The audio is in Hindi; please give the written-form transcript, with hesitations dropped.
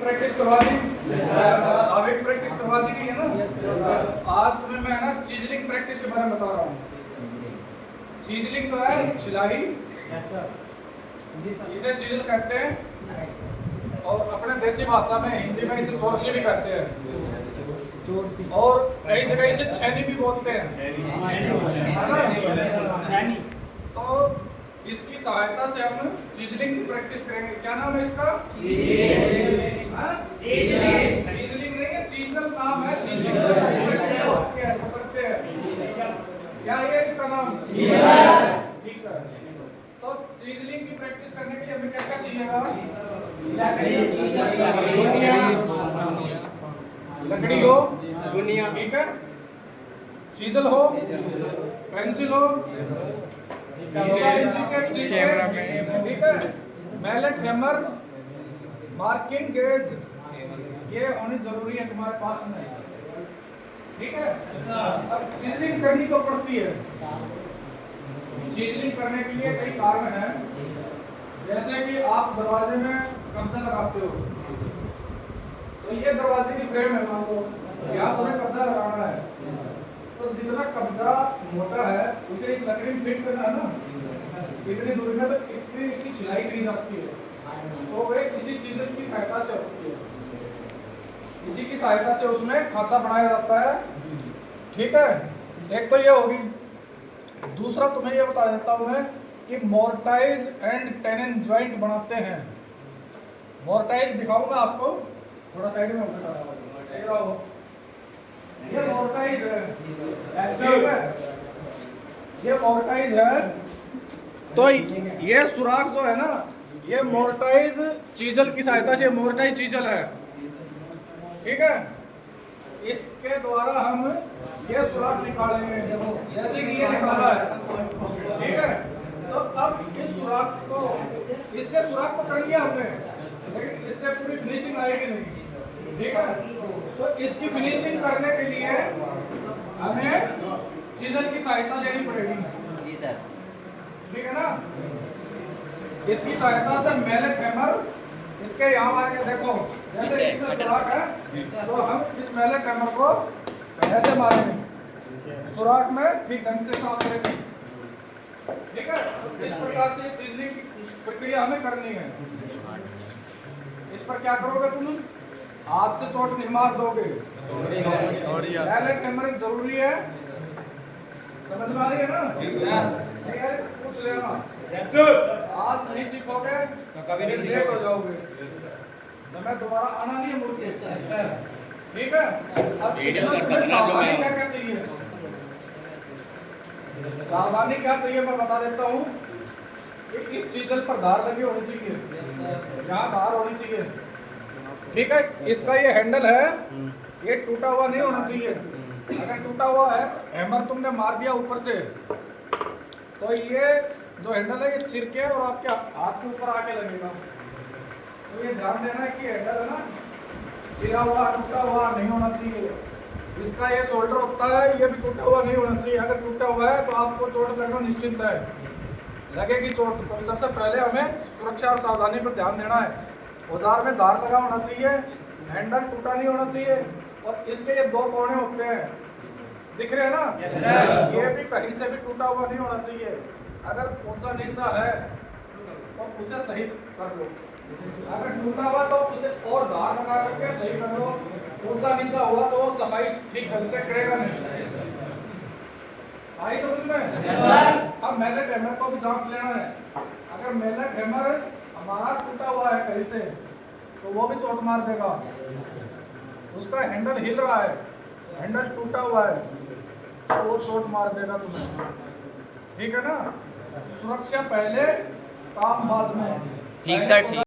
प्रैक्टिस करवा दी। अब एक प्रैक्टिस करवा दी गई है ना। आज तुम्हें मैं ना चीजलिंग प्रैक्टिस के बारे में बता रहा हूँ। चीजलिंग तो है चिलाई, इसे चीजल कहते हैं और अपने देसी भाषा में हिंदी में इसे चोरसी भी कहते हैं और कई जगह इसे छैनी भी बोलते हैं। तो इसकी सहायता से हम चीजलिंग की प्रैक्टिस करेंगे। क्या नाम है इसका? चीजलिंग नहीं है, चीजल नाम है। चीजलिंग करते हैं। क्या है इसका नाम? ठीक है। तो चीजलिंग की प्रैक्टिस करने के लिए हमें क्या क्या चाहिएगा? लकड़ी हो, दुनिया, ठीक है, चीजल हो, पेंसिल हो, कैमरा में, ठीक है, मैलेट, हैमर, मार्किंग गेज, ये होनी जरूरी है तुम्हारे पास में, ठीक है। अब चीजलिंग करनी तो पड़ती है। चीजलिंग करने के लिए कई कारण हैं, जैसे कि आप दरवाजे में कब्जा लगाते हो, तो ये दरवाजे की फ्रेम है, मान लो यहाँ तुम्हें कब्जा लगाना है, तो जितना कब्जा मोटा है उसे इस लकड़ी में फिट करना है ना, इतनी दूरी में तो इतनी इसकी छिलाई की जाती है, तो वे किसी चीज की सहायता से होती है, इसी की सहायता से उसमें खांचा बनाया जाता है, ठीक है। एक तो ये होगी। दूसरा तुम्हें ये बता देता हूं मैं कि मोर्टाइज एंड टेनन जॉइंट बनाते हैं। मोर्टाइज दिखाऊंगा आपको, थोड़ा साइड में होकर ये मोर्टाइज है, ठीक है, ये मोर्टाइज है। तो ये सुराख जो है ना, ये मोर्टाइज चीजल की सहायता से, मोर्टाइज चीजल है, ठीक है। इसके द्वारा हम ये सुराख निकालेंगे, जैसे कि ये निकाला है, ठीक है। तो अब इस सुराख को, इससे सुराख को कर लिया हमने, लेकिन इससे पूरी फिनिशिंग आएगी नहीं, ठीक है। तो इसकी फिनिशिंग करने के लिए हमें चीजल की सहायता लेनी पड़ेगी, जी सर, ठीक है ना। इसकी सहायता से मैलेट, हैमर, इसके यहाँ आके देखो, जैसे इसमें सुराख है, तो हम इस मैलेट हैमर को ऐसे मारेंगे सुराख में, ठीक ढंग से साफ करेंगे, ठीक है। तो इस प्रकार से चीजलिंग की प्रक्रिया हमें करनी है। इस पर क्या करोगे तुम? हाथ से चोट नहीं मार दोगे। मैलेट हैमर जरूरी है, समझ में आ रही है ना? पूछ लेना, आज नहीं सीखोगे तो कभी नहीं लेट हो जाओगे, समय दोबारा आना नहीं है मुड़ के, ठीक है। अब सावधानी क्या क्या चाहिए? सावधानी क्या चाहिए मैं बता देता हूँ कि इस चीजल पर धार लगी होनी चाहिए, यहाँ धार होनी चाहिए, ठीक है। इसका ये हैंडल है, ये टूटा हुआ नहीं होना चाहिए। अगर टूटा हुआ है, हैमर तुमने मार दिया ऊपर से, तो ये जो हैंडल है ये चिरके और आपके हाथ के ऊपर आके लगेगा। तो ये ध्यान देना है कि हैंडल है ना, चिरा हुआ, टूटा हुआ नहीं होना चाहिए। इसका ये शोल्डर होता है, ये भी टूटा हुआ नहीं होना चाहिए। अगर टूटा हुआ है तो आपको चोट लगना निश्चित है, लगेगी चोट। तो सबसे पहले हमें सुरक्षा और सावधानी पर ध्यान देना है। औजार में धार लगा होना चाहिए, हैंडल टूटा नहीं होना चाहिए, और इसके ये दो कोने होते हैं, दिख रहे हैं ना? ये भी कहीं से भी टूटा हुआ नहीं होना चाहिए। अगर ऊंचा नीचा है तो उसे सही कर लो, अगर टूटा हुआ तो उसे और धार लगा करके सही कर लो। ऊंचा नीचा हुआ तो सफाई ठीक ढंग से करेगा नहीं। आई समझ में? अब मैलेट हैमर को भी जांच लेना है। अगर मैलेट हैमर हमारा टूटा हुआ है कहीं से, तो वो भी चोट मार देगा। उसका हैंडल हिल रहा है, हैंडल टूटा हुआ है, तो वो चोट मार देगा तुम्हें, ठीक है ना। सुरक्षा पहले, काम बाद में। ठीक सर, ठीक।